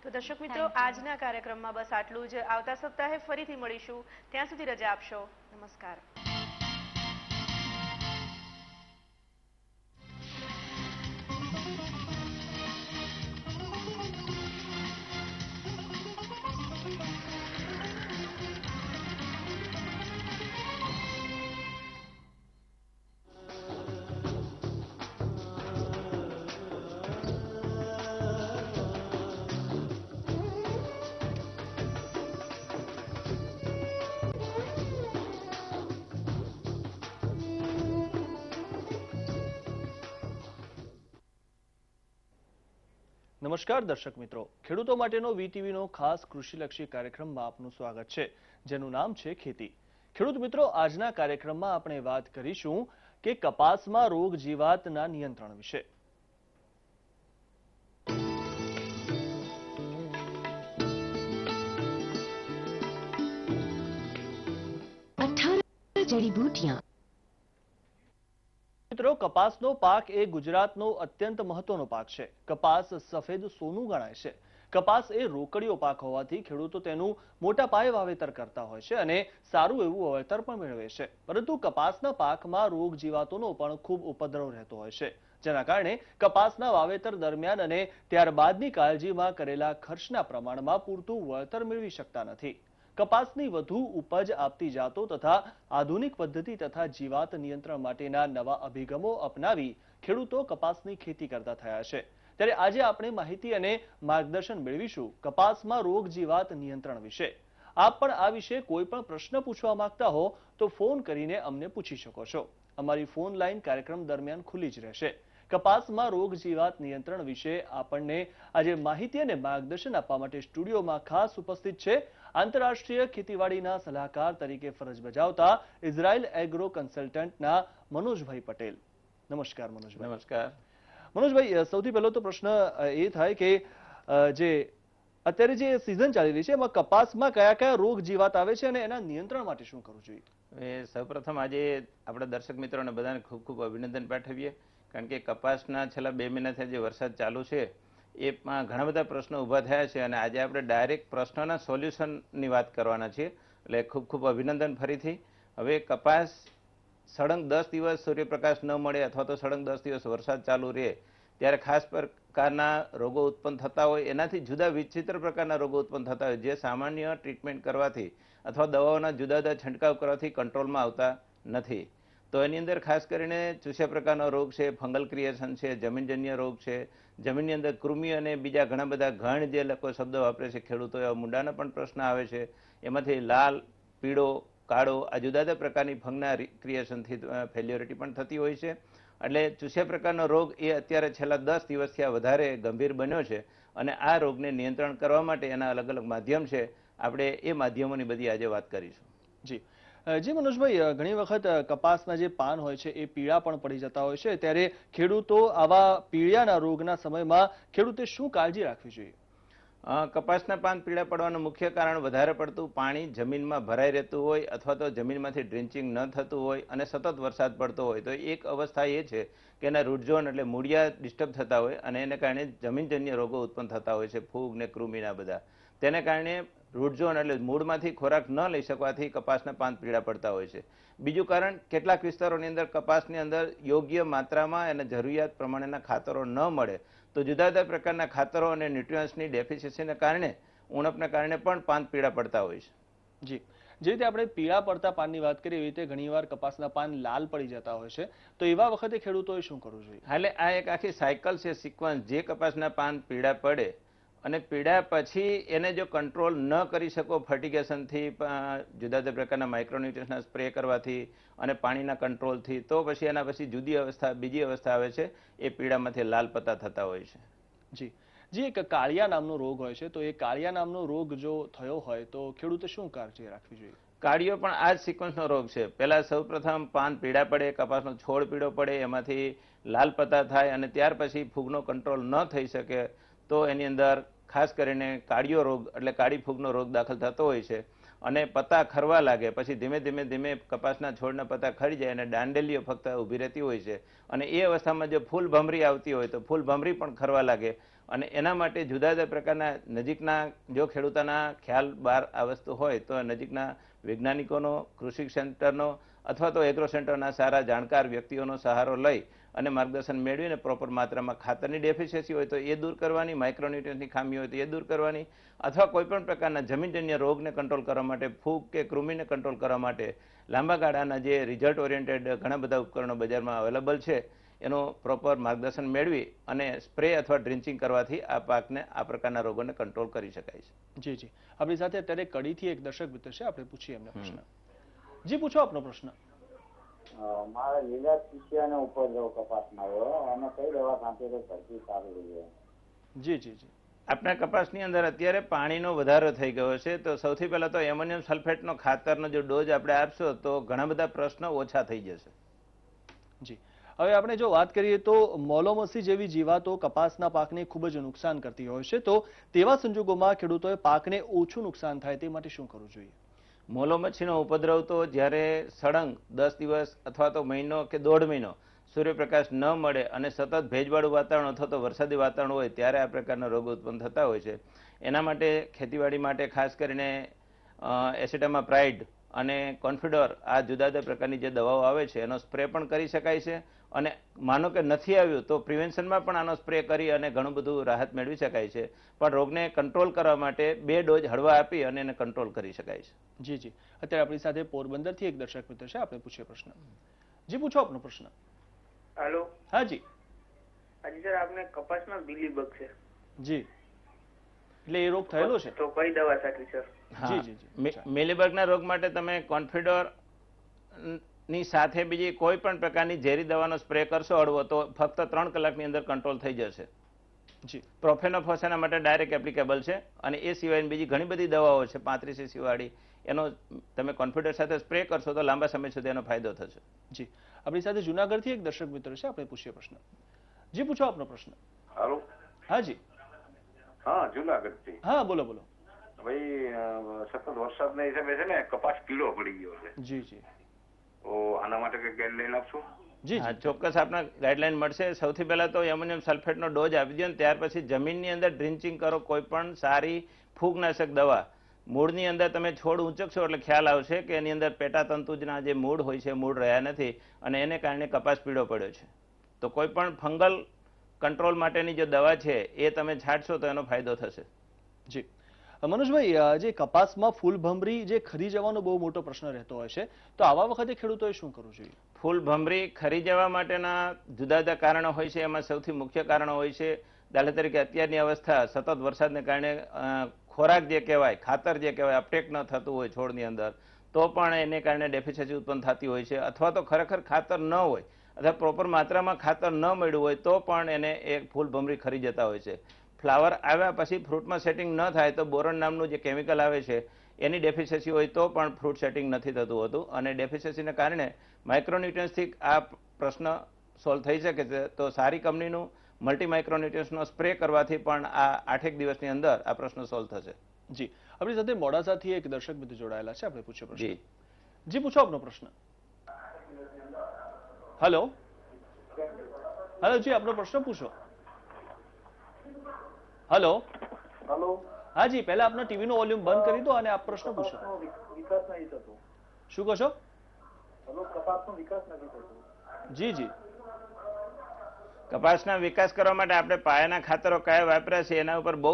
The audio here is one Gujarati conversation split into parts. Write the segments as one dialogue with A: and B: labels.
A: તો દર્શક મિત્રો, આજના કાર્યક્રમમાં બસ આટલું જ. આવતા સપ્તાહે ફરીથી મળીશું. ત્યાં સુધી રજા આપશો. નમસ્કાર.
B: નમસ્કાર દર્શક મિત્રો, ખેડૂતો માટેનો વીટીવીનો ખાસ કૃષિલક્ષી કાર્યક્રમમાં આપનું સ્વાગત છે, જેનું નામ છે ખેતી. ખેડૂત મિત્રો, આજના કાર્યક્રમમાં આપણે વાત કરીશું કે કપાસમાં રોગ જીવાતના નિયંત્રણ વિશે.
C: જડીબુટિયા.
B: મિત્રો, કપાસનો પાક એ ગુજરાતનો અત્યંત મહત્વનો પાક છે. કપાસ સફેદ સોનું ગણાય છે. કપાસ એ રોકડીયો પાક હોવાથી ખેડૂતો તેનું મોટા પાયે વાવેતર કરતા હોય છે અને સારું એવું વાવેતર પણ મેળવે છે. પરંતુ કપાસના પાકમાં રોગ જીવાતોનો પણ ખૂબ ઉપદ્રવ રહેતો હોય છે, જેના કારણે કપાસના વાવેતર દરમિયાન અને ત્યારબાદની કાળજીમાં કરેલા ખર્ચના પ્રમાણમાં પૂરતું વળતર મેળવી શકતા નથી. કપાસની વધુ ઉપજ આપતી જાતો તથા આધુનિક પદ્ધતિ તથા જીવાત નિયંત્રણ માટેના નવા અભિગમો અપનાવી ખેડૂતો કપાસની ખેતી કરતા થયા છે. ત્યારે આજે આપણે માહિતી અને માર્ગદર્શન મેળવીશું કપાસમાં રોગ જીવાત નિયંત્રણ વિશે. આપ પણ આ વિશે કોઈ પણ પ્રશ્ન પૂછવા માંગતા હો તો ફોન કરીને અમને પૂછી શકો છો. અમારી ફોન લાઈન કાર્યક્રમ દરમિયાન ખુલ્લી જ રહેશે. કપાસમાં રોગ જીવાત નિયંત્રણ વિશે આપણને આજે માહિતી અને માર્ગદર્શન આપવા માટે સ્ટુડિયોમાં ખાસ ઉપસ્થિત છે આંતરરાષ્ટ્રીય ખેતીવાડીના સલાહકાર તરીકે ફરજ બજાવતા ઇઝરાયલ એગ્રો કન્સલ્ટન્ટના મનોજભાઈ પટેલ. નમસ્કાર મનોજભાઈ.
D: નમસ્કાર
B: મનોજભાઈ, સૌથી પહેલો તો પ્રશ્ન એ થાય કે જે અત્યારે જે સિઝન ચાલી રહી છે એમાં કપાસમાં કયા કયા રોગ જીવાત આવે છે અને એના નિયંત્રણ માટે શું કરવું જોઈએ?
D: સૌપ્રથમ આજે આપણા દર્શક મિત્રોને બધાને ખૂબ ખૂબ અભિનંદન પાઠવીએ, કારણ કે કપાસના છેલ્લા 2 મહિનાથી જે વરસાદ ચાલુ છે એમાં ઘણા બધા પ્રશ્નો ઊભા થયા છે અને આજે આપણે ડાયરેક્ટ પ્રશ્નોના સોલ્યુશનની વાત કરવાના છીએ. એટલે ખૂબ ખૂબ અભિનંદન ફરીથી. હવે કપાસ સળંગ 10 દિવસ સૂર્યપ્રકાશ ન મળે અથવા તો સળંગ 10 દિવસ વરસાદ ચાલુ રહે ત્યારે ખાસ પ્રકારના રોગો ઉત્પન્ન થતા હોય, એનાથી જુદા વિચિત્ર પ્રકારના રોગો ઉત્પન્ન થતા હોય જે સામાન્ય ટ્રીટમેન્ટ કરવાથી અથવા દવાઓના જુદા જુદા છંટકાવ કરવાથી કંટ્રોલમાં આવતા નથી. તો એની અંદર ખાસ કરીને ચૂસ્યા પ્રકારનો રોગ છે, ફંગલ ક્રિએશન છે, જમીનજન્ય રોગ છે, જમીનની અંદર કૃમિ અને બીજા ઘણા બધા ઘણ જે લોકો શબ્દો વાપરે છે ખેડૂતો, એવા મુંડાના પણ પ્રશ્ન આવે છે. એમાંથી લાલ, પીળો, કાળો આ જુદા જુદા પ્રકારની ફંગના ક્રિએશનથી ફેલ્યોરિટી પણ થતી હોય છે. એટલે ચૂસ્યા પ્રકારનો રોગ એ અત્યારે છેલ્લા 10 દિવસથી વધારે ગંભીર બન્યો છે અને આ રોગને નિયંત્રણ કરવા માટે એના અલગ અલગ માધ્યમ છે. આપણે એ માધ્યમોની બધી આજે વાત કરીશું.
B: જી મનોજભાઈ, ઘણી વખત કપાસના જે પાન હોય છે એ પીળા પણ પડી જતા હોય છે, ત્યારે ખેડૂતો આવા પીળાના રોગના સમયમાં ખેડૂતે શું કાળજી રાખવી જોઈએ?
D: કપાસના પાન પીળા પડવાનું મુખ્ય કારણ વધારે પડતું પાણી જમીનમાં ભરાઈ રહેતું હોય અથવા તો જમીનમાંથી ડ્રિન્ચિંગ ન થતું હોય અને સતત વરસાદ પડતો હોય. તો એક અવસ્થા એ છે કે એના રૂટ ઝોન એટલે મૂળિયા ડિસ્ટર્બ થતા હોય અને એને કારણે જમીનજન્ય રોગો ઉત્પન્ન થતા હોય છે, ફૂગ ને કૃમિના બધા. તેને કારણે રૂટ ઝોન એટલે મૂળમાંથી ખોરાક ન લઈ શકવાથી કપાસના પાન પીળા પડતા હોય છે. બીજું કારણ, કેટલાક વિસ્તારોની અંદર કપાસની અંદર યોગ્ય માત્રામાં અને જરૂરિયાત પ્રમાણેના ખાતરો ન મળે તો જુદા જુદા પ્રકારના ખાતરો અને ન્યુટ્રિયન્ટ્સની ડેફિશિયન્સીને કારણે ઉણપના કારણે પણ પાન પીળા પડતા હોય છે.
B: જી, જે રીતે આપણે પીળા પડતા પાનની વાત કરીએ એવી રીતે ઘણીવાર કપાસના પાન લાલ પડી જતા હોય છે, તો એવા વખતે ખેડૂતોએ શું કરવું જોઈએ?
D: એટલે આ એક આખી સાયકલ છે, સિક્વન્સ. જે કપાસના પાન પીળા પડે અને પીળા પછી એને જો કંટ્રોલ ન કરી શકો ફર્ટિગેશનથી, જુદા જુદા પ્રકારના માઇક્રોન્યુટ્રિયન્સના સ્પ્રે કરવાથી અને પાણીના કંટ્રોલથી, તો પછી એના પછી બીજી અવસ્થા આવે છે, એ પીળામાંથી લાલ પત્તા થતા હોય છે.
B: જી, એક કાળિયા નામનો રોગ હોય છે, તો એ કાળિયા નામનો રોગ જો થયો હોય તો ખેડૂતે શું કાળજી રાખવી જોઈએ?
D: કાળિયો પણ આ જ સિક્વન્સનો રોગ છે. પહેલા સૌપ્રથમ પાન પીળા પડે, કપાસનો છોડ પીળો પડે, એમાંથી લાલ પત્તા થાય અને ત્યાર પછી ફૂગનો કંટ્રોલ ન થઈ શકે તો એની અંદર ખાસ કરીને કાળિયો રોગ એટલે કાળી ફૂગનો રોગ દાખલ થતો હોય છે અને પત્તા ખરવા લાગે. પછી ધીમે ધીમે ધીમે કપાસના છોડના પત્તા ખરી જાય અને દાંડેલીઓ ફક્ત ઊભી રહેતી હોય છે અને એ અવસ્થામાં જો ફૂલ ભમરી આવતી હોય તો ફૂલ ભમરી પણ ખરવા લાગે અને એના માટે જુદા જુદા પ્રકારના નજીકના જો ખેડૂતોના ખ્યાલ બહાર આ વસ્તુ હોય તો નજીકના વૈજ્ઞાનિકોનો, કૃષિ સેન્ટરનો અથવા તો એગ્રો સેન્ટરના સારા જાણકાર વ્યક્તિઓનો સહારો લઈ અને માર્ગદર્શન મેળવીને પ્રોપર માત્રામાં ખાતરની ડેફિશિયન્સી હોય તો એ દૂર કરવાની, માઇક્રોન્યુટ્રિયન્સની ખામી હોય તો એ દૂર કરવાની, અથવા કોઈ પણ પ્રકારના જમીનજન્ય રોગને કંટ્રોલ કરવા માટે, ફૂગ કે કૃમિને કંટ્રોલ કરવા માટે લાંબા ગાળાના જે રિઝલ્ટ ઓરિએન્ટેડ ઘણા બધા ઉપકરણો બજારમાં અવેલેબલ છે એનો પ્રોપર માર્ગદર્શન મેળવી અને સ્પ્રે અથવા ડ્રિન્ચિંગ કરવાથી આ પાકને આ પ્રકારના રોગોને કંટ્રોલ કરી શકાય છે.
B: જી જી, આપણી સાથે અત્યારે કડીથી એક દર્શક મિત્ર છે, આપણે પૂછીએ એમને પ્રશ્ન. જી, પૂછો આપનો પ્રશ્ન.
C: મારે લીલા ચીચિયાનો ઉપદ્રવ કપાસમાં આવ્યો અને કઈ દવા ખાંચી તો સરખી સારી રહી?
B: જી જી જી.
D: આપણા કપાસની અંદર અત્યારે પાણીનો વધારો થઈ ગયો છે, તો સૌથી પહેલા તો એમોનિયમ સલ્ફેટનો ખાતરનો જો ડોઝ આપણે આપશો તો ઘણા બધા પ્રશ્નો ઓછા થઈ જશે.
B: જી, હવે આપણે જો વાત કરીએ તો મોલોમસી જેવી જીવાતો કપાસના પાકને ખૂબ જ નુકસાન કરતી હોય છે, તો તેવા સંજોગોમાં ખેડૂતોએ પાકને ઓછું નુકસાન થાય તે માટે શું કરવું જોઈએ?
D: મોલોમચ્છીનો ઉપદ્રવ તો જ્યારે સળંગ 10 દિવસ અથવા તો મહિનો કે 1.5 મહિનો સૂર્યપ્રકાશ ન મળે અને સતત ભેજવાળું વાતાવરણ અથવા તો વરસાદી વાતાવરણ હોય ત્યારે આ પ્રકારના રોગો ઉત્પન્ન થતા હોય છે. એના માટે ખેતીવાડી માટે ખાસ કરીને એસિટામા પ્રાઇડ અને કોન્ફિડોર આ જુદા જુદા પ્રકારની જે દવાઓ આવે છે એનો સ્પ્રે પણ કરી શકાય છે, અને માનો કે નથી આવ્યું તો પ્રિવેન્શનમાં પણ આનો સ્પ્રે કરી અને ઘણું બધું રાહત મેળવી શકાય છે. પણ રોગને કંટ્રોલ કરવા માટે 2 ડોઝ હળવા આપી અને એને કંટ્રોલ કરી શકાય છે.
B: જી જી, અત્યારે આપણી સાથે પોરબંદરથી એક દર્શક મિત્ર છે, આપણે પૂછીએ પ્રશ્ન. જી, પૂછો આપનો પ્રશ્ન.
E: हेलो
B: હા જી.
E: हाजी सर, आपने कपास में मिलीबग છે
B: જી, એટલે એ રોગ થયેલો છે?
E: તો કઈ દવા સાચી સર?
B: જી જી જી.
D: મિલીબગના રોગ માટે તમે કોન્ફિડોર ની સાથે બીજી કોઈ પણ પ્રકારની ઝેરી દવાનો સ્પ્રે કરશો હળવો તો ફક્ત 3 કલાકની અંદર કંટ્રોલ થઈ જશે.
B: જી,
D: પ્રોફેનોફોસ એના માટે ડાયરેક્ટ એપ્લિકેબલ છે, અને એ સિવાય બીજી ઘણી બધી દવાઓ છે 35cc વાળી, એનો તમે કોન્ફિડર સાથે સ્પ્રે કરશો તો લાંબા સમય સુધી એનો ફાયદો થશે.
B: જી, આપણી સાથે જુનાગઢથી એક દર્શક મિત્ર છે, આપણે પૂછીએ પ્રશ્ન. જી, પૂછો આપનો પ્રશ્ન.
F: હાલો.
B: હા જી.
F: હા, જુનાગઢથી.
B: હા, બોલો બોલો.
F: ભાઈ, સતત વરસાદના હિસાબે છે ને કપાસ પીળો પડી ગયો છે.
B: જી જી.
F: તો આના માટે કઈ ગાઈડલાઈન આપશો?
B: જી
D: હા,
B: જી.
D: ચોક્કસ આપના ગાઈડલાઈન મળશે. સૌથી પહેલા તો એમોનિયમ સલ્ફેટનો ડોઝ આપી દો, ત્યાર પછી જમીનની અંદર ડ્રિન્ચિંગ કરો કોઈ પણ સારી ફૂગનાશક દવા. મૂળની અંદર તમે છોડ ઊંચકશો એટલે ખ્યાલ આવશે કે એની અંદર પેટાતંતુજના જે મૂળ હોય છે મૂળ રહ્યા નથી, અને એને કારણે કપાસ પીળો પડ્યો છે. તો કોઈ પણ ફંગલ કંટ્રોલ માટેની જે દવા છે એ તમે છાંટશો તો એનો ફાયદો થશે.
B: જી, મનોજભાઈ, જે કપાસમાં ફૂલભમરી જે ખરી જવાનો બહુ મોટો પ્રશ્ન રહેતો હોય છે, તો આવા વખતે ખેડૂતોએ શું કરવું જોઈએ?
D: ફૂલભમરી ખરી જવા માટેના જુદા જુદા કારણો હોય છે. એમાં સૌથી મુખ્ય કારણો હોય છે, દાખલા તરીકે અત્યારની અવસ્થા સતત વરસાદને કારણે ખોરાક જે કહેવાય, ખાતર જે કહેવાય અપટેક ન થતું હોય છોડની અંદર, તો પણ એને કારણે ડેફિશિયન્સી ઉત્પન્ન થતી હોય છે. અથવા તો ખરેખર ખાતર ન હોય અથવા પ્રોપર માત્રામાં ખાતર ન મળ્યું હોય તો પણ એને એ ફૂલભમરી ખરી જતા હોય છે. ફ્લાવર આવ્યા પછી ફ્રૂટમાં સેટિંગ ન થાય તો બોરોન નામનું જે કેમિકલ આવે છે એની ડેફિશિયન્સી હોય તો પણ ફ્રૂટ સેટિંગ નથી થતું હોતું, અને ડેફિશિયન્સીને કારણે માઇક્રોન્યુટ્રિયન્સથી આ પ્રશ્ન સોલ્વ થઈ શકે છે. તો સારી કંપનીનું મલ્ટી માઇક્રોન્યુટ્રિયન્સનો સ્પ્રે કરવાથી પણ આ 8 દિવસની અંદર આ પ્રશ્ન સોલ્વ થશે.
B: જી, આપણી સાથે મોડાસાથી એક દર્શક મિત્ર જોડાયેલા છે, આપણે પૂછ્યો પ્રશ્ન.
D: જી
B: જી, પૂછો આપનો પ્રશ્ન. હેલો હેલો, જી આપનો પ્રશ્ન પૂછો. હેલો.
C: હલો.
B: હા જી, પહેલા આપનો ટીવી નો વોલ્યુમ બંધ કરી દો અને આપ પ્રશ્ન પૂછો.
C: વિકાસ નથી થતો.
B: શું કહો છો?
C: હલો, કપાસનો વિકાસ નથી થતો.
B: જી જી.
D: કપાસના વિકાસ કરવા માટે આપણે પાયાના ખાતરો કયા વાપર્યા છે એના ઉપર બહુ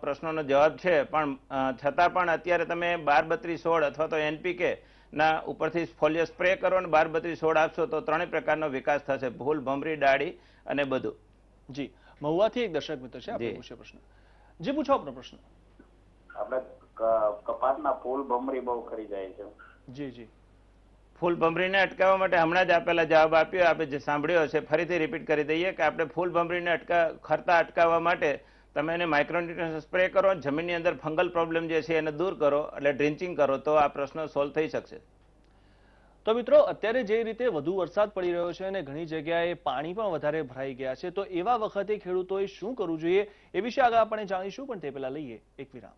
D: પ્રશ્નોનો જવાબ છે, પણ છતાં પણ અત્યારે તમે 12-32-16 અથવા તો એનપીકે ના ઉપરથી ફોલિયો સ્પ્રે કરો અને 12-32-16 આપશો તો 3 પ્રકારનો વિકાસ થશે, ફૂલ, ભમરી, ડાળી અને બધું.
B: જી, મહુવાથી એક દર્શક મિત્ર છે, આપણે પૂછ્યો પ્રશ્ન. જી, પૂછો આપનો પ્રશ્ન.
C: આપણે કપાસના ફૂલ ભમરી બહુ ખરી જાય છે.
B: જી જી.
D: ફૂલ ભમરીને અટકાવવા માટે હમણાં જ આપેલા જવાબ આપ્યો, આપણે જે સાંભળ્યો છે ફરીથી રિપીટ કરી દઈએ કે આપણે ફૂલ ભમરીને ખરતા અટકાવવા માટે તમે એને માઇક્રોન્યુટ્રિયન્સ સ્પ્રે કરો, જમીનની અંદર ફંગલ પ્રોબ્લેમ જે છે એને દૂર કરો એટલે ડ્રિન્ચિંગ કરો તો આ પ્રશ્ન સોલ્વ થઈ શકશે.
B: તો મિત્રો, અત્યારે જે રીતે વધુ વરસાદ પડી રહ્યો છે અને ઘણી જગ્યાએ પાણી પણ વધારે ભરાઈ ગયા છે, તો એવા વખતે ખેડૂતોએ શું કરવું જોઈએ એ વિશે આગળ આપણે જાણીશું, પણ તે પહેલા લઈએ એક વિરામ.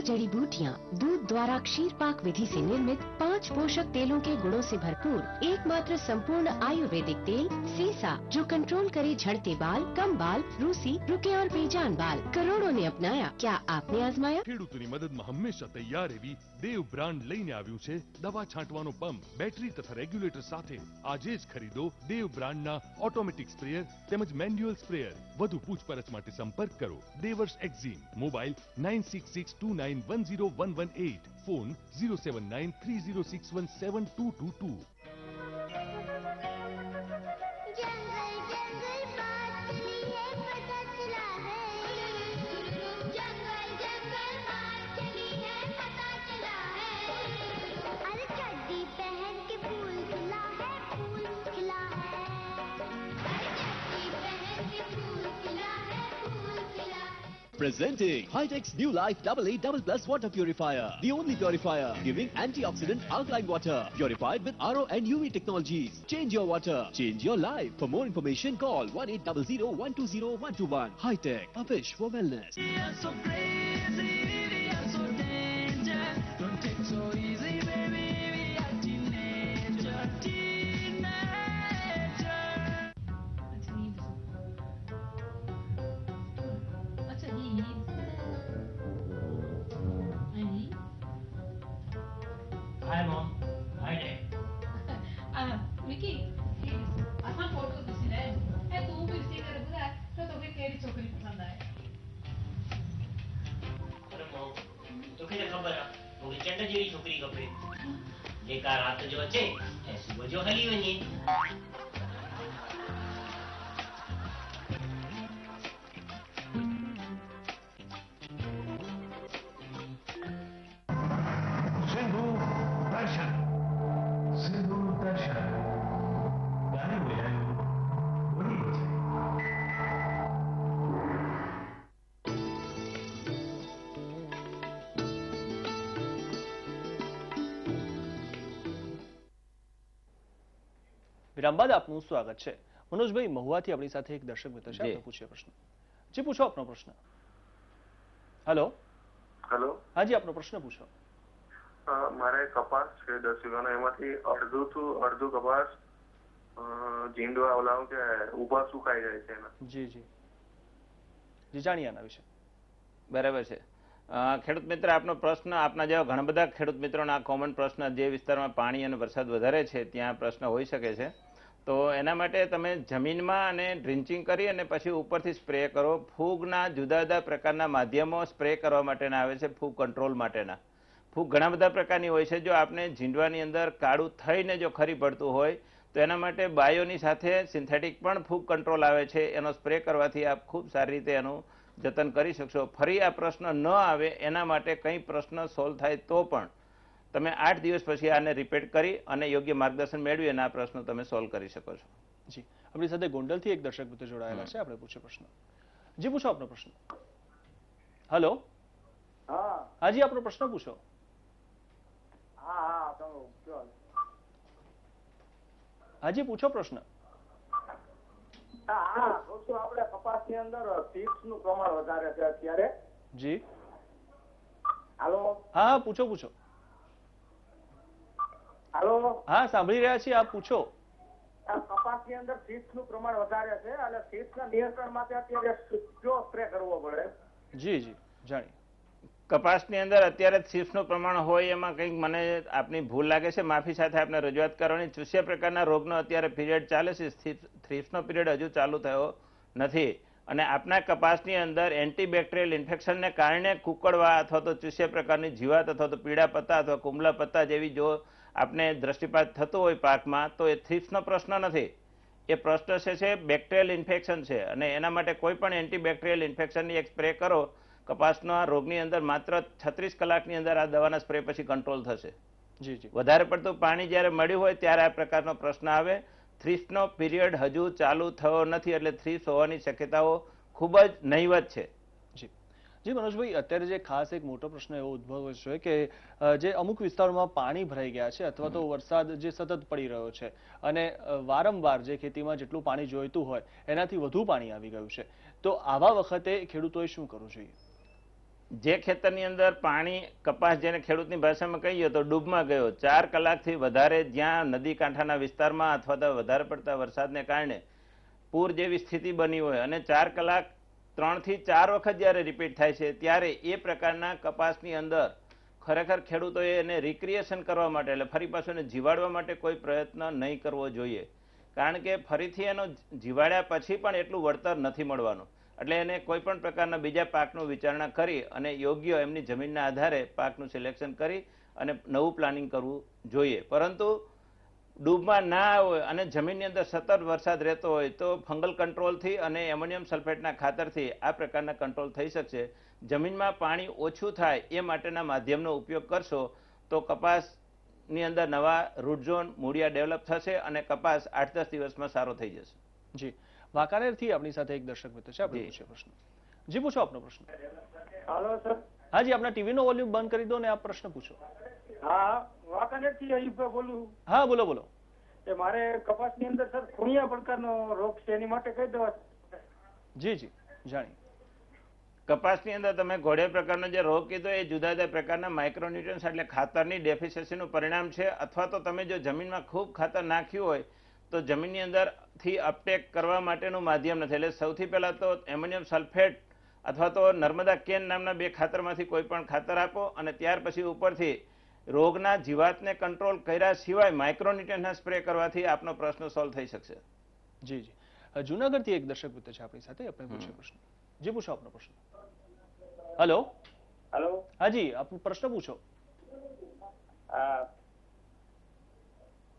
G: जड़ी बूटियाँ, दूध द्वारा क्षीर पाक विधि से निर्मित 5 पोषक तेलों के गुणों से भरपूर एकमात्र संपूर्ण आयुर्वेदिक तेल सीसा, जो कंट्रोल करे झड़ते बाल, कम बाल, रूसी, रुके और बेजान बाल। करोड़ों ने अपनाया, क्या आपने आजमाया?
H: ખેડૂતોની મદદમાં હંમેશા તૈયાર એવી દેવ બ્રાન્ડ લઈને આવ્યું છે દવા છાંટવાનો પંપ, બેટરી તથા રેગ્યુલેટર સાથે। આજે જ ખરીદો દેવ બ્રાન્ડના ઓટોમેટિક સ્પ્રેયર તેમજ મેન્યુઅલ સ્પ્રેયર। વધુ પૂછપરછ માટે સંપર્ક કરો Devarsh એક્ઝીમ, mobile 9662910118, phone 07930617222।
I: Presenting Hitex New Life AA Double Plus Water Purifier, the only purifier giving antioxidant alkaline water purified with RO and UV technologies. Change your water, change your life. For more information, call 1800-120-121. Hitex, a wish for wellness.
J: Hi mom. Hi dad.
K: Vicky असां फोटो ॾिसी रहे ऐं तूं बि ॾिसी करे ॿुधाए त तोखे कहिड़ी छोकिरी पसंदि आहे।
J: अरे मom, तोखे त ख़बर आहे मूंखे चंड जहिड़ी छोकिरी खपे जेका राति जो अचे ऐं सुबुह जो हली वञे।
B: વિરામ બાદ આપનું સ્વાગત છે। મનોજભાઈ મહુવાથી આપણી સાથે એક દર્શક મિત્ર છે, આપણે પૂછીએ પ્રશ્ન। જી પૂછો આપનો પ્રશ્ન। હેલો
F: હેલો,
B: હાજી આપનો પ્રશ્ન પૂછો।
F: મારે કપાસ છે 10 વીઘાનો, એમાંથી અડધું કપાસ ઝીંડવા ઓલાવું કે ઊભા સુકાઈ જાય છે એના।
B: જી જી જી જાણીએ આના વિશે।
D: બરાબર છે। ખેડૂત મિત્ર, આપનો પ્રશ્ન આપના જેવા ઘણા બધા ખેડૂત મિત્રોના કોમન પ્રશ્ન, જે વિસ્તારમાં પાણી અને વરસાદ વધારે છે ત્યાં પ્રશ્ન હોઈ શકે છે। તો એના માટે તમે જમીનમાં અને ડ્રિન્ચિંગ કરી અને પછી ઉપરથી સ્પ્રે કરો। ફૂગના જુદા જુદા પ્રકારના માધ્યમો સ્પ્રે કરવા માટેના આવે છે, ફૂગ કંટ્રોલ માટેના। ફૂગ ઘણા બધા પ્રકારની હોય છે। જો આપણે ઝીંડવાની અંદર કાળું થઈને જો ખરી પડતું હોય તો એના માટે બાયોની સાથે સિન્થેટિક પણ ફૂગ કંટ્રોલ આવે છે, એનો સ્પ્રે કરવાથી આપ ખૂબ સારી રીતે એનું જતન કરી શકશો। ફરી આ પ્રશ્ન ન આવે એના માટે કંઈ પ્રશ્ન સોલ્વ થાય તો પણ તમે 8 દિવસ પછી આને રિપીટ કરી અને યોગ્ય માર્ગદર્શન મેળવી અને આ પ્રશ્ન તમે સોલ્વ કરી શકો છો।
B: જી આપણી સાથે ગોંડલથી એક દર્શક મિત્ર જોડાયેલા છે, આપણે પૂછીએ પ્રશ્ન। જી પૂછો આપનો પ્રશ્ન। હેલો હાજી આપનો પ્રશ્ન પૂછો। હાજી પૂછો પ્રશ્ન।
C: આપણે કપાસની અંદર સીડ્સનું પ્રમાણ વધારે છે અત્યારે।
B: જી
C: હાલો
B: હા હા પૂછો પૂછો।
C: હાલો
B: હા સાંભળી રહ્યા છીએ, આપ પૂછો।
C: કપાસની અંદર સીડ્સનું પ્રમાણ વધારે છે અને સીડ્સના નિયંત્રણ માટે અત્યારે કયો સ્પ્રે કરવો પડે?
B: જી જી જાણીએ।
D: કપાસની અંદર અત્યારે થ્રીપ્સનું પ્રમાણ હોય એમાં કંઈક મને આપની ભૂલ લાગે છે, માફી સાથે આપણે રજૂઆત કરવાની। ચૂસ્યા પ્રકારના રોગનો અત્યારે પીરિયડ ચાલે છે, થ્રીપ્સનો પીરિયડ હજુ ચાલુ થયો નથી અને આપના કપાસની અંદર એન્ટીબેક્ટેરિયલ ઇન્ફેક્શનને કારણે કુકડવા અથવા તો ચૂસ્યા પ્રકારની જીવાત અથવા તો પીળા પત્તા અથવા કુંબલા પત્તા જેવી જો આપને દ્રષ્ટિપાત થતો હોય પાકમાં તો એ થ્રીપ્સનો પ્રશ્ન નથી, એ પ્રશ્ન છે બેક્ટેરિયલ ઇન્ફેક્શન છે અને એના માટે કોઈ પણ એન્ટીબેક્ટેરિયલ ઇન્ફેક્શનની એક સ્પ્રે કરો કપાસના રોગની અંદર માત્ર 36 કલાકની અંદર આ દવાના સ્પ્રે પછી કંટ્રોલ થશે।
B: જી જી
D: વધારે પડતું પાણી જ્યારે મળ્યું હોય ત્યારે આ પ્રકારનો પ્રશ્ન આવે। થ્રીપ્સનો પીરિયડ હજુ ચાલુ થયો નથી એટલે થ્રીપ્સ હોવાની શક્યતાઓ ખૂબ જ નહીવત છે।
B: જી જી મનોજભાઈ, અત્યારે જે ખાસ એક મોટો પ્રશ્ન એવો ઉદ્ભવ્યો છે કે જે અમુક વિસ્તારોમાં પાણી ભરાઈ ગયા છે અથવા તો વરસાદ જે સતત પડી રહ્યો છે અને વારંવાર જે ખેતીમાં જેટલું પાણી જોઈતું હોય એનાથી વધુ પાણી આવી ગયું છે, તો આવા વખતે ખેડૂતોએ શું કરવું જોઈએ?
D: જે ખેતરની અંદર પાણી કપાસ જેને ખેડૂતની ભાષામાં કહીએ તો ડૂબમાં ગયો, 4 કલાકથી વધારે જ્યાં નદી કાંઠાના વિસ્તારમાં અથવા તો વધારે પડતા વરસાદને કારણે પૂર જેવી સ્થિતિ બની હોય અને 4 કલાક 3 થી 4 વખત જ્યારે રિપીટ થાય છે ત્યારે એ પ્રકારના કપાસની અંદર ખરેખર ખેડૂતોએ એને રિક્રિએશન કરવા માટે એટલે ફરી પાછું એને જીવાડવા માટે કોઈ પ્રયત્ન નહીં કરવો જોઈએ, કારણ કે ફરીથી એનો જીવાડ્યા પછી પણ એટલું વળતર નથી મળવાનું. એટલે એને કોઈ પણ પ્રકારના બીજા પાકનું વિચારણા કરી અને યોગ્ય એમની જમીનના આધારે પાકનું સિલેક્શન કરી અને નવું પ્લાનિંગ કરવું જોઈએ. પરંતુ ડૂબમાં ના હોય અને જમીનની અંદર સતત વરસાદ રહેતો હોય તો ફંગલ કંટ્રોલથી અને એમોનિયમ સલ્ફેટના ખાતરથી આ પ્રકારના કંટ્રોલ થઈ શકશે. જમીનમાં પાણી ઓછું થાય એ માટેના માધ્યમનો ઉપયોગ કરશો તો કપાસની અંદર નવા રૂટ ઝોન મૂળિયા ડેવલપ થશે અને કપાસ 8-10 દિવસમાં સારો થઈ જશે.
B: જી, વાંકાનેરથી આપણી સાથે એક દર્શક મિત્ર છે, આપણે પૂછે પ્રશ્ન. જી, પૂછો આપનો પ્રશ્ન.
L: Hello sir.
B: હાજી, આપના ટીવીનો વોલ્યુમ બંધ કરી દો અને આપ પ્રશ્ન પૂછો.
L: હા, વાંકાનેરથી અયુબભાઈ બોલું.
B: હા, બોલો બોલો.
L: એ મારે કપાસની અંદર સર ખૂણિયા પ્રકારનો રોગ છે, એની માટે કઈ દવા?
B: જી જી, જાણી.
D: કપાસની અંદર તમે ઘોડે પ્રકારનો જે રોગ કીધો એ જુદા જુદા પ્રકારના માઇક્રોન્યુટ્રન્સ એટલે ખાતરની ડેફિશિયન્સીનું પરિણામ છે, અથવા તો તમે જો જમીનમાં ખૂબ ખાતર નાખ્યું હોય તો જમીનની અંદરથી અપટેક કરવા માટેનું માધ્યમ નથી. એટલે સૌથી પહેલાં તો એમોનિયમ સલ્ફેટ અથવા તો નર્મદા કેન નામના 2 ખાતરમાંથી કોઈ પણ ખાતર આપો અને ત્યાર પછી ઉપરથી રોગના જીવાતને કંટ્રોલ કર્યા સિવાય માઇક્રોન્યુટ્રન્સના સ્પ્રે કરવાથી આપનો પ્રશ્ન સોલ્વ થઈ શકશે.
B: જી જી, જુનાગઢથી એક દર્શક મિત્ર છે આપણી સાથે, આપણે પૂછે પ્રશ્ન. જી, પૂછો આપનો પ્રશ્ન. હેલો.
M: હેલો.
B: હાજી, આપનો પ્રશ્ન પૂછો.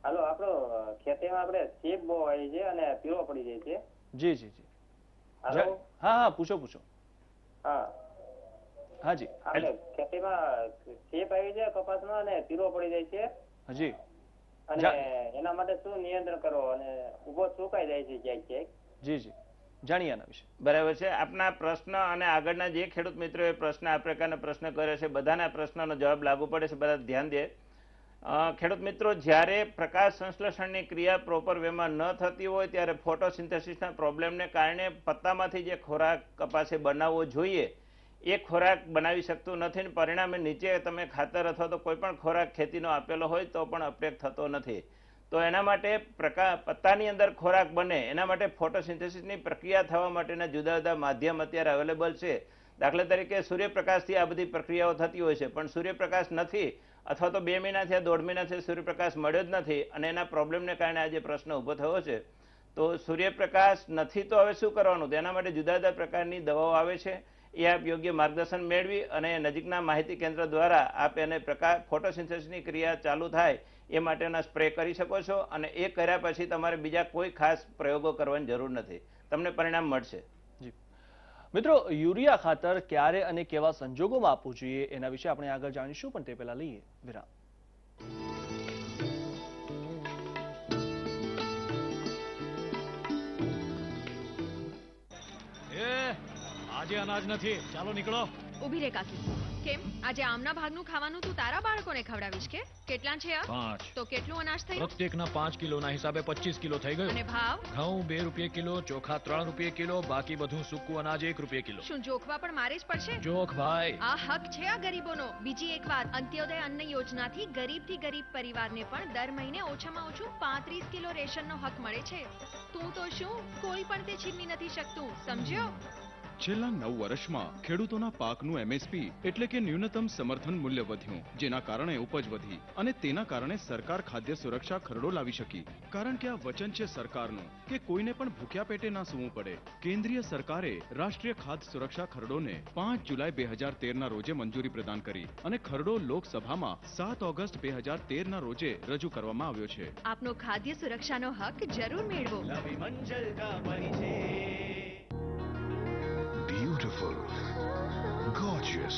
M: હાલો, આપણો ખેતીમાં આપણે ચેપ બહુ આવી છે અને પીળો પડી જાય છે.
B: જી જી જી.
M: હાલો.
B: હા હા, પૂછો પૂછો.
M: હા
B: હાજી,
M: આપણે ખેતીમાં ચેપ આવી છે કપાસમાં અને પીળો પડી જાય છે.
B: હાજી.
M: અને એના માટે શું નિયંત્રણ કરવો અને ઉભો સુકાઈ જાય છે ક્યાંક ક્યાંક?
B: જી જી, જાણીએ આના વિશે.
D: બરાબર છે. આપના પ્રશ્ન અને આગળના જે ખેડૂત મિત્રોએ પ્રશ્ન આ પ્રકારના પ્રશ્ન કર્યો છે બધાના પ્રશ્નનો જવાબ લાગુ પડે છે, બધા ધ્યાન દે. ખેડૂત મિત્રો, જ્યારે પ્રકાશ સંશ્લેષણની ક્રિયા પ્રોપર વેમાં ન થતી હોય ત્યારે ફોટોસિન્થેસિસના પ્રોબ્લેમને કારણે પત્તામાંથી જે ખોરાક કપાસે બનાવવો જોઈએ એ ખોરાક બનાવી શકતું નથી, પરિણામે નીચે તમે ખાતર અથવા તો કોઈ પણ ખોરાક ખેતીનો આપેલો હોય તો પણ અપટેક થતો નથી. તો એના માટે પત્તાની અંદર ખોરાક બને એના માટે ફોટોસિન્થેસિસની પ્રક્રિયા થવા માટેના જુદા જુદા માધ્યમ અત્યારે અવેલેબલ છે. દાખલા તરીકે સૂર્યપ્રકાશથી આ બધી પ્રક્રિયાઓ થતી હોય છે, પણ સૂર્યપ્રકાશ નથી અથવા તો 2 મહિનાથી 1.5 મહિનાથી સૂર્યપ્રકાશ મળ્યો જ નથી અને એના પ્રોબ્લેમને કારણે આજે પ્રશ્ન ઊભો થયો છે. તો સૂર્યપ્રકાશ નથી તો હવે શું કરવાનું? તો એના માટે જુદા જુદા પ્રકારની દવાઓ આવે છે, એ આપ યોગ્ય માર્ગદર્શન મેળવી અને નજીકના માહિતી કેન્દ્ર દ્વારા આપ એને ફોટોસિન્થેસિસની ક્રિયા ચાલુ થાય એ માટેના સ્પ્રે કરી શકો છો અને એ કર્યા પછી તમારે બીજા કોઈ ખાસ પ્રયોગો કરવાની જરૂર નથી, તમને પરિણામ મળશે.
B: મિત્રો, યુરિયા ખાતર ક્યારે અને કેવા સંજોગોમાં આપવું જોઈએ એના વિશે આપણે આગળ જાણીશું, પણ તે પહેલા લઈએ વિરામ.
N: આજે અનાજ નથી, ચાલો નીકળો.
O: ઉભી રે કાકી. કેમ આજે આમના ભાગનું ખાવાનું તું તારા બાળકોને ખવડાવીશ કે? કેટલા છે આ?
N: 5.
O: તો કેટલું અનાજ થયું?
N: પ્રત્યેકના 5 કિલોના હિસાબે 25 કિલો થઈ ગયું.
O: અને ભાવ?
N: ઘઉં 2 રૂપિયા કિલો, ચોખા 3 રૂપિયા કિલો, બાકી બધું સૂકું અનાજ 1 રૂપિયા કિલો.
O: શું જોખવા પણ મારે જ પડશે?
N: જોખ ભાઈ,
O: આ હક છે આ ગરીબોનો. બીજી એક વાત, અંત્યોદય અન્ન યોજનાથી ગરીબથી ગરીબ પરિવારને પણ દર મહિને ઓછામાં ઓછું 35 કિલો રેશનનો હક મળે છે. તું તો શું, કોઈ પણ તે છીનવી નથી શકતું, સમજ્યો?
P: છેલ્લા 9 વર્ષમાં ખેડૂતોના પાકનું એમએસપી એટલે કે ન્યૂનતમ સમર્થન મૂલ્ય વધ્યું, જેના કારણે ઉપજ વધી અને તેના કારણે સરકાર ખાદ્ય સુરક્ષા ખરડો લાવી શકી. કારણ કે આ વચન છે સરકારનું કે કોઈને પણ ભૂખ્યા પેટે ના સૂવું પડે. કેન્દ્રીય સરકારે રાષ્ટ્રીય ખાદ્ય સુરક્ષા ખરડોને 5 જુલાઈ 2013ના રોજે મંજૂરી પ્રદાન કરી અને ખરડો લોકસભામાં 7 ઓગસ્ટ 2013ના રોજે રજૂ કરવામાં આવ્યો છે.
O: આપનો ખાદ્ય સુરક્ષાનો હક જરૂર મેળવો.
Q: Beautiful, gorgeous,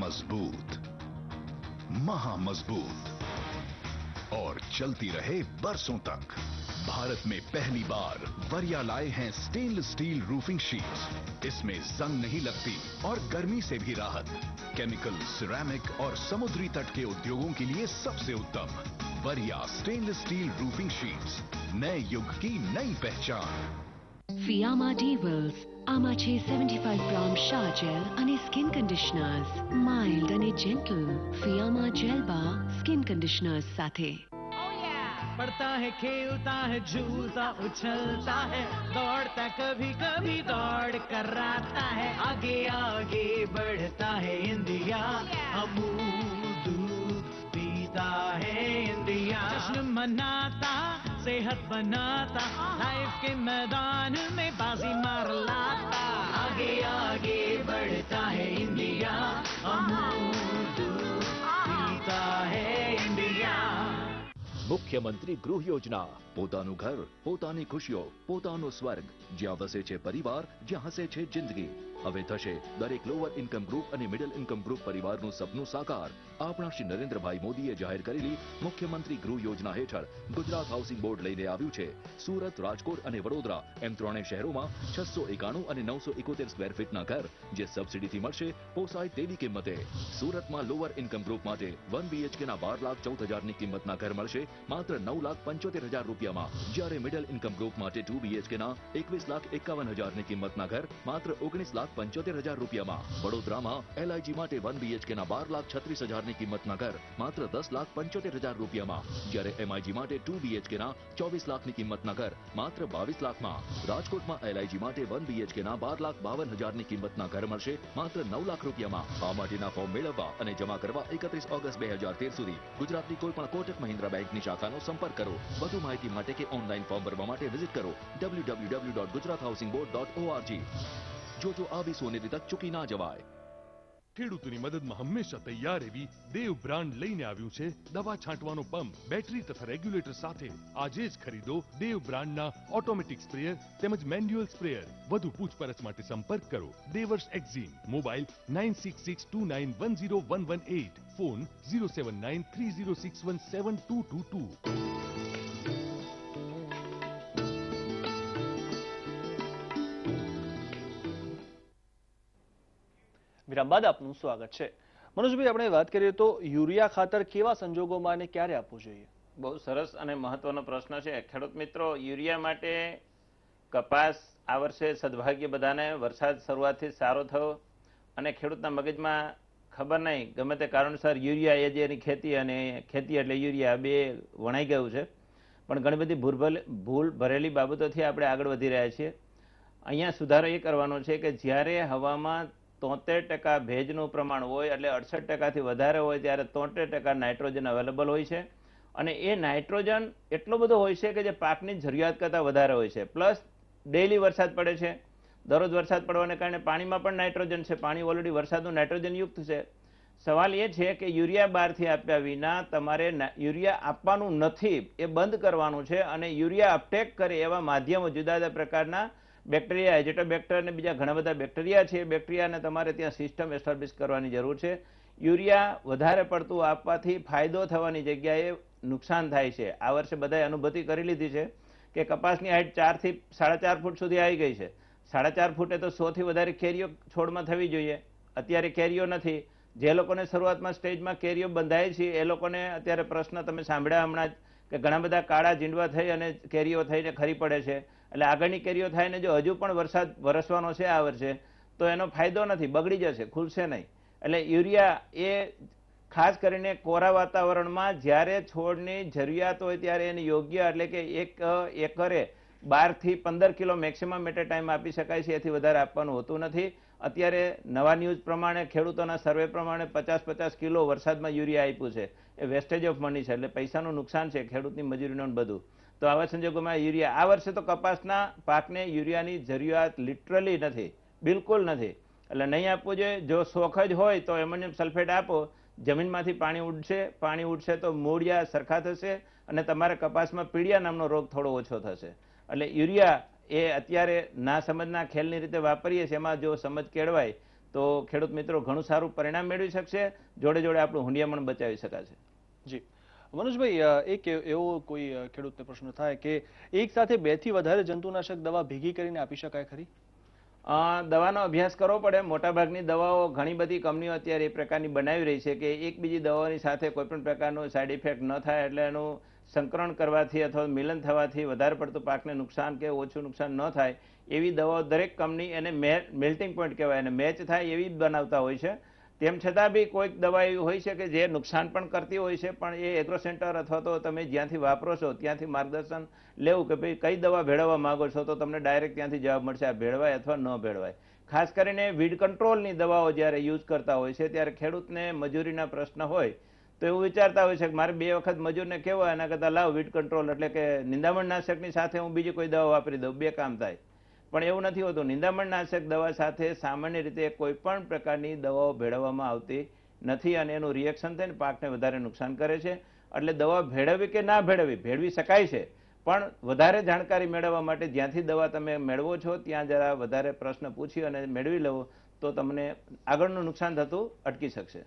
Q: मजबूत, महामजबूत और चलती रहे बरसों तक. भारत में पहली बार वरिया लाए हैं स्टेनलेस स्टील रूफिंग शीट्स. इसमें जंग नहीं लगती और गर्मी से भी राहत. केमिकल, सिरेमिक और समुद्री तट के उद्योगों के लिए सबसे उत्तम वरिया स्टेनलेस स्टील रूफिंग शीट्स, नए युग की नई पहचान.
G: ફિયામા ડીવલ્સ. આમાં છે 75 ગ્રામ શાહ જેલ અને સ્કિન કન્ડિશનર્સ. માઇલ્ડ અને જેન્ટલ ફિયામા જેલ બાર સ્કિન કન્ડિશનર્સ સાથે.
R: पढ़ता है खेलता है झूलता उछलता है दौड़ता कभी कभी दौड़ कराता है आगे आगे बढ़ता है इंडिया अमूल दूध पीता है इंडिया जश्न मनाता सेहत बनाता लाइफ के मैदान में बाजी मार लाता आगे आगे बढ़ता है इंडिया अमूल दूध पीता है इंडिया.
Q: મુખ્યમંત્રી ગૃહ યોજના. પોતાનું ઘર, પોતાની ખુશીઓ, પોતાનો સ્વર્ગ. જ્યાં વસે છે પરિવાર, જ્યાં હસે છે જિંદગી. હવે થશે દરેક લોઅર ઇન્કમ ગ્રુપ અને મિડલ ઇન્કમ ગ્રુપ પરિવારનું સપનું સાકાર. આપણા શ્રી નરેન્દ્રભાઈ મોદીએ જાહેર કરેલી મુખ્યમંત્રી ગૃહ યોજના હેઠળ ગુજરાત હાઉસિંગ બોર્ડ લઈને આવ્યું છે સુરત, રાજકોટ અને વડોદરા એમ ત્રણેય શહેરોમાં 691 અને 971 સ્ક્વેર ફીટના ઘર જે સબસિડીથી મળશે પોસાય તેવી કિંમતે. સુરતમાં લોઅર ઇન્કમ ગ્રુપ માટે 1 BHK ના 12,14,000ની કિંમતના ઘર મળશે માત્ર 9,75,000 રૂપિયામાં. જ્યારે મિડલ ઇન્કમ ગ્રુપ માટે 2 BHK ના 21,51,000ની કિંમતના ઘર માત્ર 19,75,000 રૂપિયામાં. વડોદરામાં LIG માટે 1 BHK ના 12,36,000ની કિંમતના ઘર માત્ર 10,75,000 રૂપિયામાં. જ્યારે MIG માટે 2 BHK ના 24 લાખની કિંમતના ઘર માત્ર 22 લાખમાં. રાજકોટમાં LIG માટે 1 BHK ના 12,52,000ની કિંમતના ઘર મળશે માત્ર 9 લાખ રૂપિયામાં. આ માટેના ફોર્મ મેળવવા અને જમા કરવા 31 ઓગસ્ટ 2013 સુધી ગુજરાતની કોઈ પણ કોટક મહિન્દ્રા બેંકની શાખાનો સંપર્ક કરો. વધુ માહિતી માટે કે ઓનલાઈન ફોર્મ ભરવા માટે વિઝિટ કરો www.gujarathousingboard.org. જોજો આવી સોનેરી તક ચૂકી ના જવાય.
H: ખેડૂતોની મદદમાં હંમેશા તૈયાર એવી દેવ બ્રાન્ડ લઈને આવ્યું છે દવા છાંટવાનો પંપ, બેટરી તથા રેગ્યુલેટર સાથે. આજે જ ખરીદો દેવ બ્રાન્ડના ઓટોમેટિક સ્પ્રેયર તેમજ મેન્યુઅલ સ્પ્રેયર. વધુ પૂછપરછ માટે સંપર્ક કરો દેવર્ષ એક્ઝીમ. Mobile 9662910118, phone 07930617222.
B: વિરામ બાદ આપનું સ્વાગત છે. મનોજભાઈ, આપણે વાત કરીએ તો યુરિયા ખાતર કેવા સંજોગોમાં અને ક્યારે આપવું જોઈએ?
D: બહુ સરસ અને મહત્વનો પ્રશ્ન છે ખેડૂત મિત્રો. યુરિયા માટે કપાસ આ વર્ષે સદભાગ્ય બધાને વરસાદ શરૂઆતથી સારો થયો અને ખેડૂતના મગજમાં ખબર નહીં ગમે તે કારણસર યુરિયા એ જે એની ખેતી અને ખેતી એટલે યુરિયા બે વણાઈ ગયું છે. પણ ઘણી બધી ભૂલ ભરેલી બાબતોથી આપણે આગળ વધી રહ્યા છીએ. અહીંયા સુધારો એ કરવાનો છે કે જ્યારે હવામાં 73% ભેજનું પ્રમાણ હોય એટલે 68%થી વધારે હોય ત્યારે 73% નાઇટ્રોજન અવેલેબલ હોય છે. અને એ નાઇટ્રોજન એટલો બધો હોય છે કે જે પાકની જરૂરિયાત કરતાં વધારે હોય છે. પ્લસ ડેઈલી વરસાદ પડે છે. દરરોજ વરસાદ પડવાને કારણે પાણીમાં પણ નાઇટ્રોજન છે. પાણી ઓલરેડી વરસાદનું નાઇટ્રોજન યુક્ત છે. સવાલ એ છે કે યુરિયા બહારથી આપ્યા વિના તમારે યુરિયા આપવાનું નથી, એ બંધ કરવાનું છે. અને યુરિયા અપટેક કરે એવા માધ્યમો જુદા જુદા પ્રકારના બેક્ટેરિયા, એજેટોબેક્ટર અને બીજા ઘણા બધા બેક્ટેરિયા છે. બેક્ટેરિયાને તમારે ત્યાં સિસ્ટમ એસ્ટાબ્લિશ કરવાની જરૂર છે. યુરિયા વધારે પડતું આપવાથી ફાયદો થવાની જગ્યાએ નુકસાન થાય છે. આ વર્ષે બધાએ અનુભૂતિ કરી લીધી છે કે કપાસની હાઈટ 4 થી 4.5 ફૂટ સુધી આવી ગઈ છે. 4.5 ફૂટે તો 100 થી વધારે કેરીઓ છોડમાં થવી જોઈએ. અત્યારે કેરીઓ નથી. જે લોકોને શરૂઆતમાં સ્ટેજમાં કેરીઓ બંધાય છે એ લોકોને અત્યારે પ્રશ્ન તમે સાંભળ્યા હમણાં જ કે ઘણા બધા કાળા જીંડવા થઈ અને કેરીઓ થઈને ખરી પડે છે. એટલે આગળની કેરીઓ થાય ને જો હજુ પણ વરસાદ વરસવાનો છે આ વર્ષે તો એનો ફાયદો નથી, બગડી જશે, ખુલશે નહીં. એટલે યુરિયા એ ખાસ કરીને કોરા વાતાવરણમાં જ્યારે છોડની જરૂરિયાત હોય ત્યારે એને યોગ્ય એટલે કે 1 એકરે 12 થી 15 kilo maximum at a time આપી શકાય છે. એથી વધારે આપવાનું હોતું નથી. અત્યારે નવા ન્યૂઝ પ્રમાણે ખેડૂતોના સર્વે પ્રમાણે 50 કિલો વરસાદમાં યુરિયા આપ્યું છે. એ વેસ્ટેજ ઓફ મની છે, એટલે પૈસાનું નુકસાન છે ખેડૂતની મજૂરીનું બધું. તો આવા સંજોગોમાં યુરિયા આ વર્ષે તો કપાસના પાકને યુરિયાની જરૂરિયાત લિટરલી નથી, બિલકુલ નથી. એટલે નહીં આપવું જોઈએ. જો શોખ જ હોય તો એમોનિયમ સલ્ફેટ આપો, જમીનમાંથી પાણી ઉડશે. પાણી ઉડશે તો મૂળિયા સરખા થશે અને તમારા કપાસમાં પીળિયા નામનો રોગ થોડો ઓછો થશે. એટલે યુરિયા એ અત્યારે ના સમજના ખેલની રીતે વાપરીએ છીએ. એમાં જો સમજ કેળવાય તો ખેડૂત મિત્રો ઘણું સારું પરિણામ મેળવી શકશે. જોડે જોડે આપણું હુંડિયામણ બચાવી શકાશે.
B: જી મનોજભાઈ, એક એવો કોઈ ખેડૂતને પ્રશ્ન થાય કે એક સાથે 2 થી વધારે જંતુનાશક દવા ભેગી કરીને આપી શકાય ખરી?
D: દવાનો અભ્યાસ કરવો પડે. મોટાભાગની દવાઓ ઘણી બધી કંપનીઓ અત્યારે એ પ્રકારની બનાવી રહી છે કે એક બીજી દવાની સાથે કોઈ પણ પ્રકારનો સાઇડ ઇફેક્ટ ન થાય એટલે એનું સંકરણ કરવાથી અથવા મિલન થવાથી વધારે પડતું પાકને નુકસાન કે ઓછું નુકસાન ન થાય એવી દવાઓ દરેક કંપની એને મેલ્ટિંગ પોઈન્ટ કહેવાય અને મેચ થાય એવી જ બનાવતા હોય છે. તેમ છતાં બી કોઈક દવા એવી હોય છે કે જે નુકસાન પણ કરતી હોય છે, પણ એ એગ્રો સેન્ટર અથવા તો તમે જ્યાંથી વાપરો છો ત્યાંથી માર્ગદર્શન લેવું કે ભાઈ કઈ દવા ભેળવવા માંગો છો, તો તમને ડાયરેક્ટ ત્યાંથી જવાબ મળશે આ ભેળવાય અથવા ન ભેળવાય. ખાસ કરીને વીડ કંટ્રોલની દવાઓ જ્યારે યુઝ કરતા હોય છે ત્યારે ખેડૂતને મજૂરીના પ્રશ્ન હોય તો એવું વિચારતા હોય છે કે મારે 2 વખત મજૂરને કહેવાય એના કરતાં લાવ વીડ કંટ્રોલ એટલે કે નિંદામણનાશકની સાથે હું બીજી કોઈ દવા વાપરી દઉં, 2 કામ થાય. પણ એવું નથી હોતું. નિંદામણનાશક દવા સાથે સામાન્ય રીતે કોઈ પણ પ્રકારની દવાઓ ભેળવવામાં આવતી નથી અને એનું રિએક્શન થઈને પાકને વધારે નુકસાન કરે છે. એટલે દવા ભેળવવી કે ના ભેળવવી, ભેળવી શકાય છે, પણ વધારે જાણકારી મેળવવા માટે જ્યાંથી દવા તમે મેળવો છો ત્યાં જરા વધારે પ્રશ્ન પૂછી અને મેળવી લેવો તો તમને આગળનું નુકસાન થતું અટકી શકશે.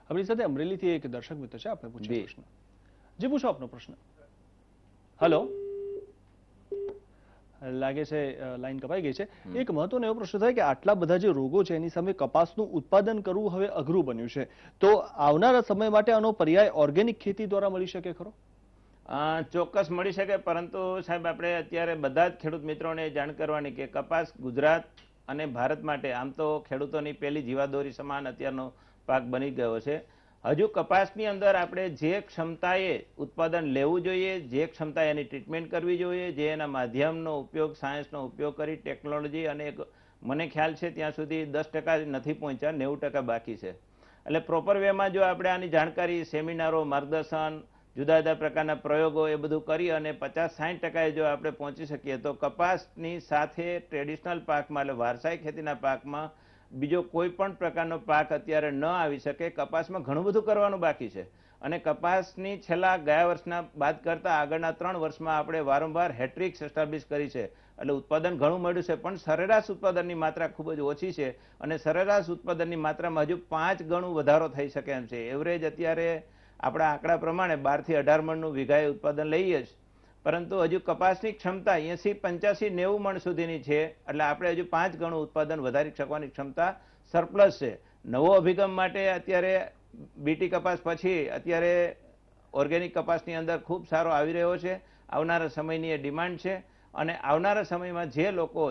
B: આપણી સાથે અમરેલીથી એક દર્શક મિત્ર છે, આપણે પૂછીએ પ્રશ્ન. જી પૂછો આપનો પ્રશ્ન. હેલો, લાગે છે લાઈન કપાઈ ગઈ છે. એક મહત્વનો એવો પ્રશ્ન થાય કે આટલા બધા જે રોગો છે એની સામે કપાસનું ઉત્પાદન કરવું હવે અઘરું બન્યું છે, તો આવનારા સમય માટે આનો પર્યાય ઓર્ગેનિક ખેતી દ્વારા મળી શકે ખરો?
D: ચોક્કસ મળી શકે, પરંતુ સાહેબ આપણે અત્યારે બધા જ ખેડૂત મિત્રોને જાણ કરવાની કે કપાસ ગુજરાત અને ભારત માટે આમ તો ખેડૂતોની પહેલી જીવાદોરી સમાન અત્યારનો પાક બની ગયો છે. હજુ કપાસની અંદર આપણે જે ક્ષમતાએ ઉત્પાદન લેવું જોઈએ, જે ક્ષમતાએ એની ટ્રીટમેન્ટ કરવી જોઈએ, જે એના માધ્યમનો ઉપયોગ, સાયન્સનો ઉપયોગ કરી ટેકનોલોજી, અને મને ખ્યાલ છે ત્યાં સુધી 10% નથી પહોંચ્યા, 90% બાકી છે. એટલે પ્રોપર વેમાં જો આપણે આની જાણકારી, સેમિનારો, માર્ગદર્શન, જુદા જુદા પ્રકારના પ્રયોગો એ બધું કરી અને 50-60% જો આપણે પહોંચી શકીએ તો કપાસની સાથે ટ્રેડિશનલ પાકમાં એટલે વારસાઈ ખેતીના પાકમાં બીજો કોઈ પણ પ્રકારનો પાક અત્યારે ન આવી શકે. કપાસમાં ઘણું બધું કરવાનું બાકી છે અને કપાસની છેલ્લા ગયા વર્ષના બાદ કરતા આગળના 3 વર્ષમાં આપણે વારંવાર હેટ્રિક્સ એસ્ટાબ્લિશ કરી છે. એટલે ઉત્પાદન ઘણું મળ્યું છે, પણ સરેરાશ ઉત્પાદનની માત્રા ખૂબ જ ઓછી છે અને સરેરાશ ઉત્પાદનની માત્રામાં હજુ 5 ગણું વધારો થઈ શકે એમ છે. એવરેજ અત્યારે આપણા આંકડા પ્રમાણે 12 થી 18 મણનું વીઘાએ ઉત્પાદન લઈએ જ, પરંતુ હજુ કપાસની ક્ષમતા 80, 85, 90 મણ સુધીની છે. એટલે આપણે હજુ 5 ગણું ઉત્પાદન વધારી શકવાની ક્ષમતા સરપ્લસ છે. નવો અભિગમ માટે અત્યારે બીટી કપાસ પછી અત્યારે ઓર્ગેનિક કપાસની અંદર ખૂબ સારો આવી રહ્યો છે. આવનારા સમયની એ ડિમાન્ડ છે અને આવનારા સમયમાં જે લોકો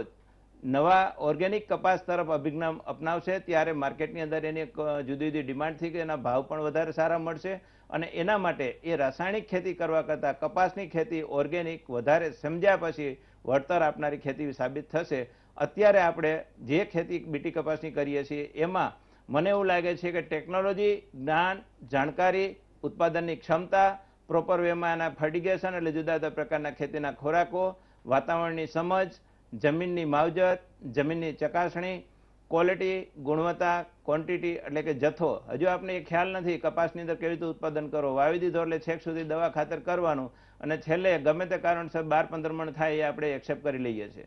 D: નવા ઓર્ગેનિક કપાસ તરફ અભિગમ અપનાવશે ત્યારે માર્કેટની અંદર એની એક જુદી જુદી ડિમાન્ડ થઈ ગઈ, એના ભાવ પણ વધારે સારા મળશે અને એના માટે એ રાસાયણિક ખેતી કરવા કરતાં કપાસની ખેતી ઓર્ગેનિક વધારે સમજ્યા પછી વળતર આપનારી ખેતી સાબિત થશે. અત્યારે આપણે જે ખેતી બીટી કપાસની કરીએ છીએ એમાં મને એવું લાગે છે કે ટેકનોલોજી, જ્ઞાન, જાણકારી, ઉત્પાદનની ક્ષમતા, પ્રોપર વેમાં એના ફર્ટિગેશન એટલે જુદા જુદા પ્રકારના ખેતીના ખોરાકો, વાતાવરણની સમજ, જમીનની માવજત, જમીનની ચકાસણી, ક્વોલિટી, ગુણવત્તા, ક્વોન્ટિટી એટલે કે જથ્થો. હજુ આપણે એ ખ્યાલ નથી કપાસની અંદર કેવી રીતે ઉત્પાદન કરો, વાવી દીધો એટલે છેક સુધી દવા ખાતર કરવાનું અને છેલ્લે ગમે તે કારણસર 12-15 મણ થાય એ આપણે એક્સેપ્ટ કરી લઈએ છીએ.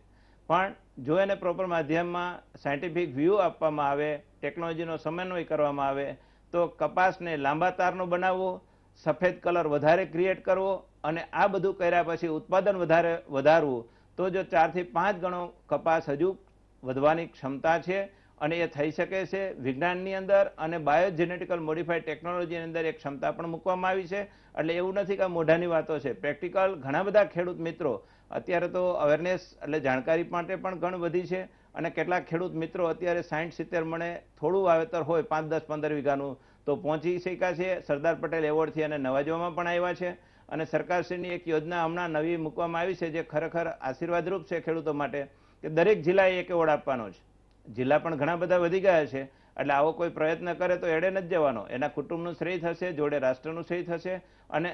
D: પણ જો એને પ્રોપર માધ્યમમાં સાયન્ટિફિક વ્યૂ આપવામાં આવે, ટેકનોલોજીનો સમન્વય કરવામાં આવે તો કપાસને લાંબા તારનો બનાવવો, સફેદ કલર વધારે ક્રિએટ કરવો અને આ બધું કર્યા પછી ઉત્પાદન વધારવું તો જો 4 થી 5 ગણો કપાસ હજુ વધવાની ક્ષમતા છે અને એ થઈ શકે છે. વિજ્ઞાનની અંદર અને બાયોજેનેટિકલ મોડિફાઈડ ટેકનોલોજીની અંદર એક ક્ષમતા પણ મૂકવામાં આવી છે. એટલે એવું નથી કે મોઢાની વાતો છે, પ્રેક્ટિકલ ઘણા બધા ખેડૂત મિત્રો અત્યારે તો અવેરનેસ એટલે જાણકારી માટે પણ ઘણી વધી છે અને કેટલાક ખેડૂત મિત્રો અત્યારે 60-70 મણે થોડું વાવેતર હોય 5, 10, 15 વીઘાનું તો પહોંચી શક્યા છે. સરદાર પટેલ એવોર્ડથી અને નવાજવામાં પણ આવ્યા છે અને સરકારશ્રીની એક યોજના હમણાં નવી મૂકવામાં આવી છે જે ખરેખર આશીર્વાદરૂપ છે ખેડૂતો માટે કે દરેક જિલ્લાએ એક એવોર્ડ આપવાનો છે. જિલ્લા પણ ઘણા બધા વધી ગયા છે એટલે આવો કોઈ પ્રયત્ન કરે તો એડે નથી જવાનો, એના કુટુંબનું શ્રેય થશે, જોડે રાષ્ટ્રનું શ્રેય થશે અને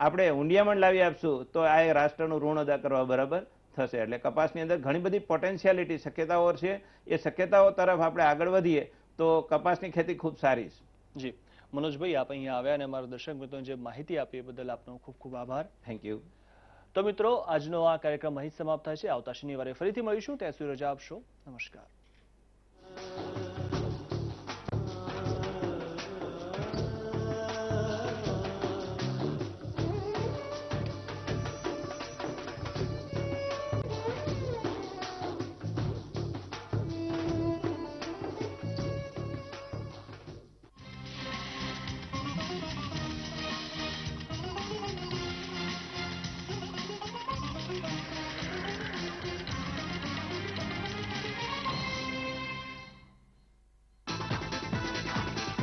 D: આપણે ઊંડિયામણ લાવી આપશું તો આ રાષ્ટ્રનું ઋણ અદા કરવા બરાબર થશે. એટલે કપાસની અંદર ઘણી બધી પોટેન્શિયાલિટી, શક્યતાઓ છે. એ શક્યતાઓ તરફ આપણે આગળ વધીએ તો કપાસની ખેતી ખૂબ સારી છે.
B: જી મનોજભાઈ, આપ અહીંયા આવ્યા અને અમારા દર્શક મિત્રોને જે માહિતી આપી એ બદલ આપનો ખૂબ ખૂબ આભાર.
D: Thank you.
B: તો મિત્રો, આજનો આ કાર્યક્રમ અહીં સમાપ્ત થાય છે. આવતા શનિવારે ફરીથી મળીશું. ત્યાં સુધી રજા આપશો. નમસ્કાર.